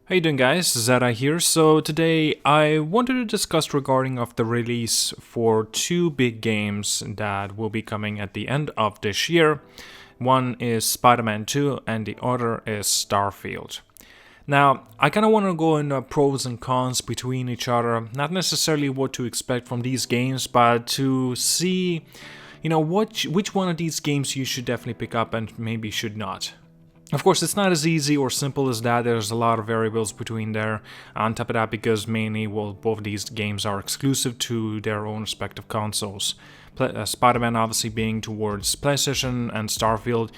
How you doing, guys? ZDEyE here. So today I wanted to discuss regarding of the release for two big games that will be coming at the end of this year. One is SpiderMan 2 and the other is Starfield. Now, I kind of want to go into pros and cons between each other, not necessarily what to expect from these games, but to see, which one of these games you should definitely pick up and maybe should not. Of course, it's not as easy or simple as that. There's a lot of variables between there. On top of that, because mainly, both of these games are exclusive to their own respective consoles. Spider-Man obviously being towards PlayStation and Starfield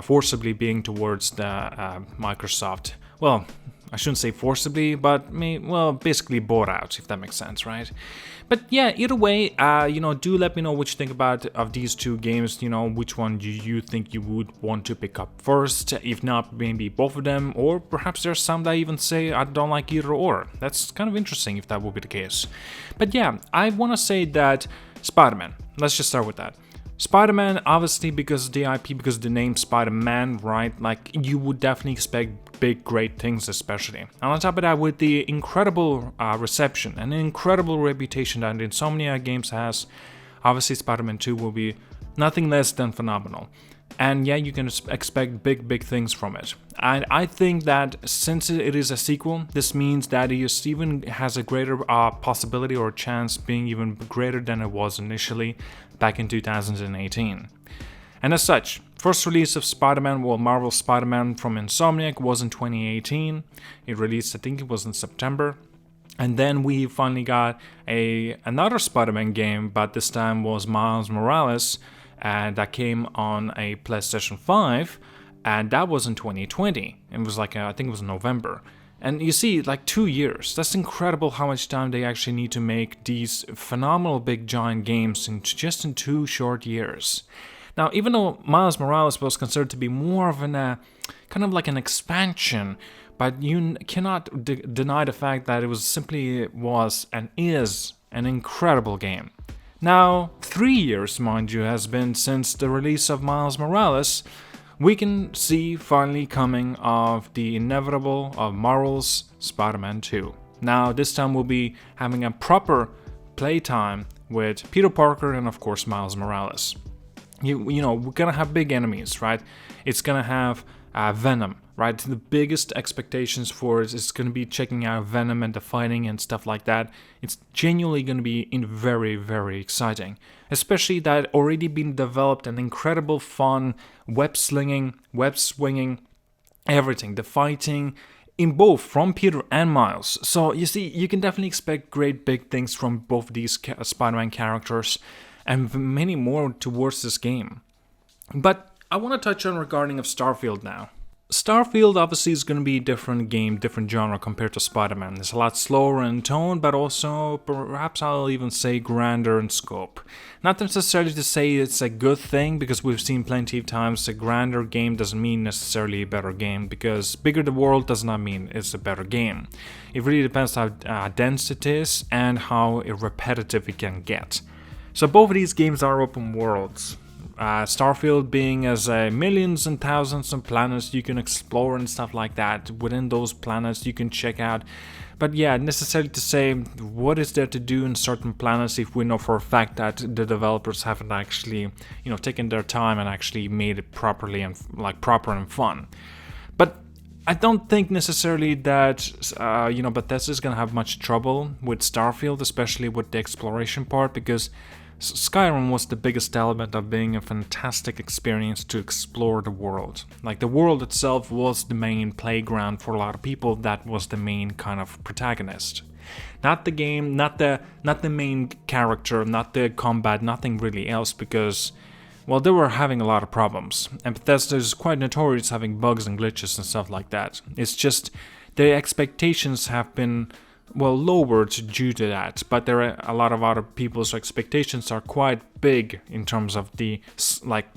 forcibly being towards the Microsoft. Well, I shouldn't say forcibly, but basically bought out, if that makes sense, right? But yeah, either way, do let me know what you think about of these two games. Which one do you think you would want to pick up first? If not, maybe both of them, or perhaps there's some that even say I don't like either or. That's kind of interesting if that would be the case. But yeah, I want to say that Spider-Man. Let's just start with that. Spider-Man, obviously, because of the IP, because of the name Spider-Man, right? Like, you would definitely expect big, great things, especially. And on top of that, with the incredible reception and incredible reputation that Insomniac Games has, obviously Spider-Man 2 will be nothing less than phenomenal. And yeah, you can expect big things from it. And I think that since it is a sequel, this means that it even has a greater possibility or chance being even greater than it was initially back in 2018. And as such, first release of Spider-Man, Marvel Spider-Man from Insomniac was in 2018. It released, I think it was in September. And then we finally got another Spider-Man game, but this time was Miles Morales, and that came on a PlayStation 5, and that was in 2020. It was I think it was November. And you see, 2 years. That's incredible how much time they actually need to make these phenomenal big giant games in 2 short years. Now, even though Miles Morales was considered to be more of an an expansion, but you cannot deny the fact that it was and is an incredible game. Now, 3 years, mind you, has been since the release of Miles Morales. We can see finally coming of the inevitable of Marvel's Spider-Man 2. Now, this time we'll be having a proper playtime with Peter Parker and, of course, Miles Morales. We're gonna have big enemies, right? It's gonna have Venom, right? The biggest expectations for it is gonna be checking out Venom and the fighting and stuff like that. It's genuinely gonna be very, very exciting. Especially that already been developed an incredible fun web swinging, everything. The fighting in both from Peter and Miles. So you see, you can definitely expect great big things from both these Spider-Man characters and many more towards this game. But I want to touch on regarding of Starfield now. Starfield obviously is going to be a different game, different genre compared to Spider-Man. It's a lot slower in tone, but also perhaps I'll even say grander in scope. Not necessarily to say it's a good thing, because we've seen plenty of times a grander game doesn't mean necessarily a better game, because bigger the world does not mean it's a better game. It really depends how dense it is and how repetitive it can get. So both of these games are open worlds. Starfield being as millions and thousands of planets you can explore and stuff like that. Within those planets you can check out. But yeah, necessarily to say what is there to do in certain planets if we know for a fact that the developers haven't actually, taken their time and actually made it properly and proper and fun. But I don't think necessarily that, Bethesda's gonna have much trouble with Starfield, especially with the exploration part, because Skyrim was the biggest element of being a fantastic experience to explore the world. The world itself was the main playground for a lot of people. That was the main kind of protagonist. Not the game, not the main character, not the combat, nothing really else, because, they were having a lot of problems. And Bethesda is quite notorious having bugs and glitches and stuff like that. It's just the expectations have been lowered due to that, but there are a lot of other people's expectations are quite big in terms of the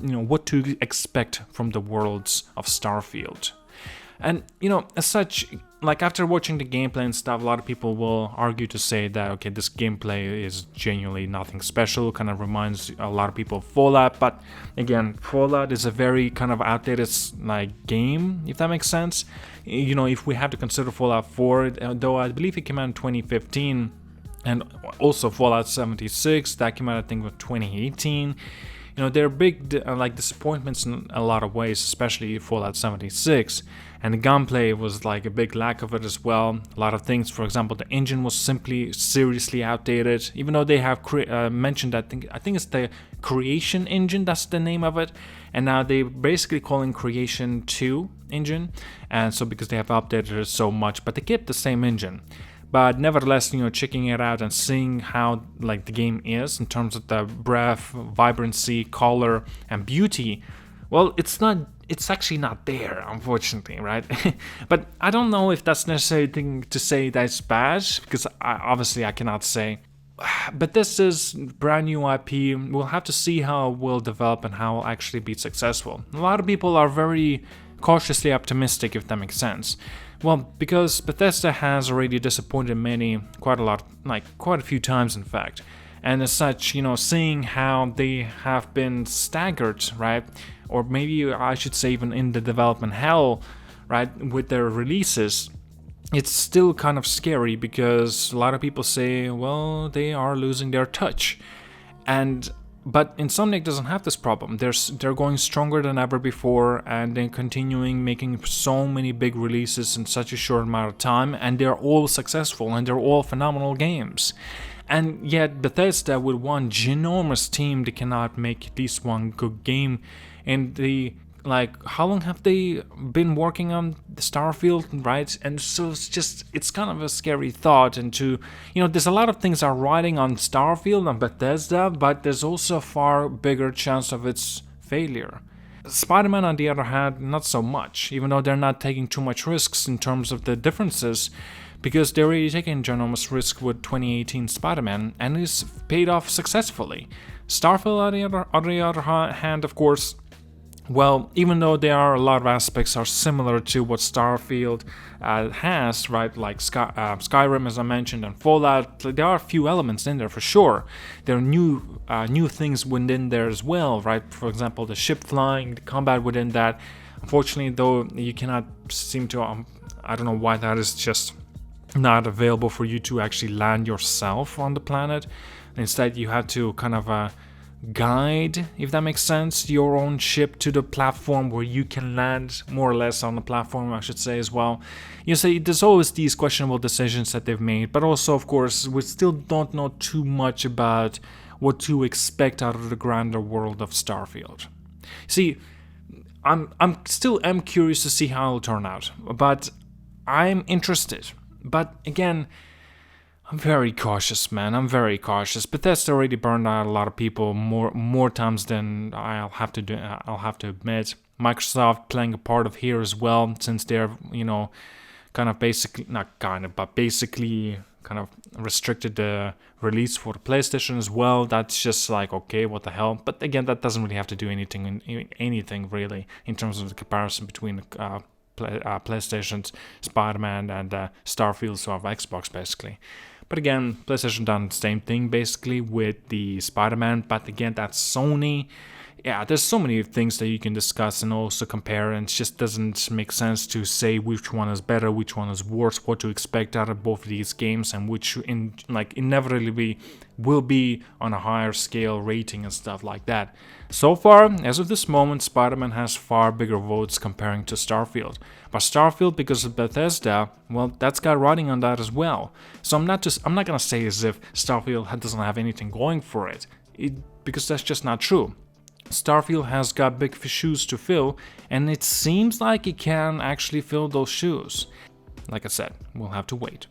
what to expect from the worlds of Starfield. And as such, like after watching the gameplay and stuff, a lot of people will argue to say that, okay, this gameplay is genuinely nothing special, kind of reminds a lot of people of Fallout, but again, Fallout is a very kind of outdated like game, if that makes sense. You know, if we have to consider Fallout 4, though I believe it came out in 2015, and also Fallout 76, that came out I think in 2018. You know, they're big like disappointments in a lot of ways, especially Fallout 76. And the gunplay was like a big lack of it as well. A lot of things, for example, the engine was simply seriously outdated. Even though they have mentioned, I think it's the Creation engine, that's the name of it. And now they basically calling Creation 2 engine. And so because they have updated it so much, but they kept the same engine. But nevertheless, you know, checking it out and seeing how like the game is in terms of the breadth, vibrancy, color, and beauty, well, it's actually not there, unfortunately, right? But I don't know if that's necessary thing to say that's bad, because obviously I cannot say. But this is brand new IP. We'll have to see how it will develop and how it'll actually be successful. A lot of people are very cautiously optimistic, if that makes sense. Well, because Bethesda has already disappointed many quite a few times, in fact. And as such, you know, seeing how they have been staggered, right? Or maybe I should say even in the development hell, right, with their releases, it's still kind of scary because a lot of people say, well, they are losing their touch. But Insomniac doesn't have this problem. They're going stronger than ever before, and they're continuing making so many big releases in such a short amount of time, and they're all successful and they're all phenomenal games. And yet Bethesda, with one ginormous team, they cannot make at least one good game. And how long have they been working on Starfield, right? And so it's kind of a scary thought. And there's a lot of things are riding on Starfield and Bethesda, but there's also a far bigger chance of its failure. SpiderMan, on the other hand, not so much, even though they're not taking too much risks in terms of the differences, because they're already taking ginormous risk with 2018 SpiderMan, and it's paid off successfully. Starfield, on the other hand, of course, well, even though there are a lot of aspects are similar to what Starfield has, right, like Skyrim, as I mentioned, and Fallout, there are a few elements in there for sure. There are new things within there as well, right? For example, the ship flying, the combat within that. Unfortunately, though, you cannot seem to, I don't know why that is just not available for you to actually land yourself on the planet. Instead, you have to kind of guide, if that makes sense, your own ship to the platform where you can land, more or less on the platform, I should say, as well. You see, there's always these questionable decisions that they've made, but also, of course, we still don't know too much about what to expect out of the grander world of Starfield. See, I'm curious to see how it'll turn out, but I'm interested. But again, I'm very cautious, man. I'm very cautious. Bethesda already burned out a lot of people more times than I'll have to admit. Microsoft playing a part of here as well, since they're basically kind of restricted the release for the PlayStation as well. That's just like, okay, what the hell? But again, that doesn't really have to do anything really in terms of the comparison between PlayStation's Spider-Man and Starfield, so of Xbox basically. But again, PlayStation done the same thing basically with the Spider-Man, but again, that's Sony. Yeah, there's so many things that you can discuss and also compare, and it just doesn't make sense to say which one is better, which one is worse, what to expect out of both of these games, and which inevitably will be on a higher scale rating and stuff like that. So far, as of this moment, Spider-Man has far bigger votes comparing to Starfield. But Starfield, because of Bethesda, well, that's got writing on that as well. So I'm not gonna say as if Starfield doesn't have anything going for it because that's just not true. Starfield has got big shoes to fill, and it seems like it can actually fill those shoes. Like I said, we'll have to wait.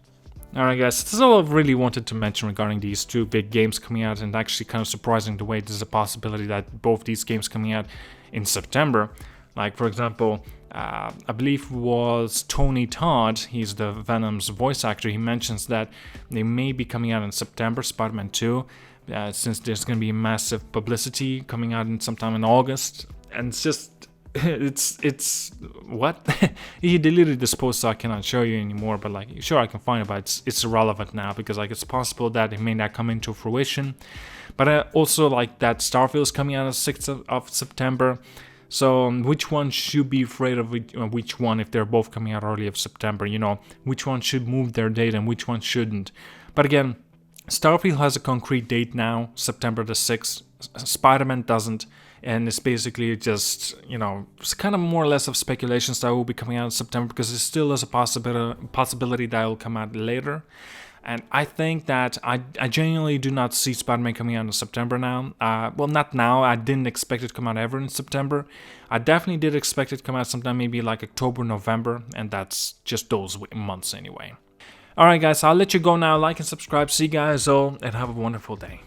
Alright guys, this is all I've really wanted to mention regarding these two big games coming out, and actually kind of surprising the way there's a possibility that both these games coming out in September. Like, for example, I believe it was Tony Todd, he's the Venom's voice actor, he mentions that they may be coming out in September, Spider-Man 2, since there's going to be massive publicity coming out sometime in August. And it's just, it's what? He deleted this post, so I cannot show you anymore, but like, sure, I can find it, but it's irrelevant now, because like it's possible that it may not come into fruition. But I also like that Starfield is coming out on the 6th of September. So which one should be afraid of which one if they're both coming out early of September? You know, which one should move their date and which one shouldn't? But again, Starfield has a concrete date now, September the 6th. SpiderMan doesn't, and it's basically just, you know, it's kind of more or less of speculations that will be coming out in September, because there still is a possibility that it will come out later. And I think that I genuinely do not see Spider-Man coming out in September now. Well, not now. I didn't expect it to come out ever in September. I definitely did expect it to come out sometime maybe like October, November, and that's just those months anyway. Alright guys, I'll let you go now. Like and subscribe. See you guys all, and have a wonderful day.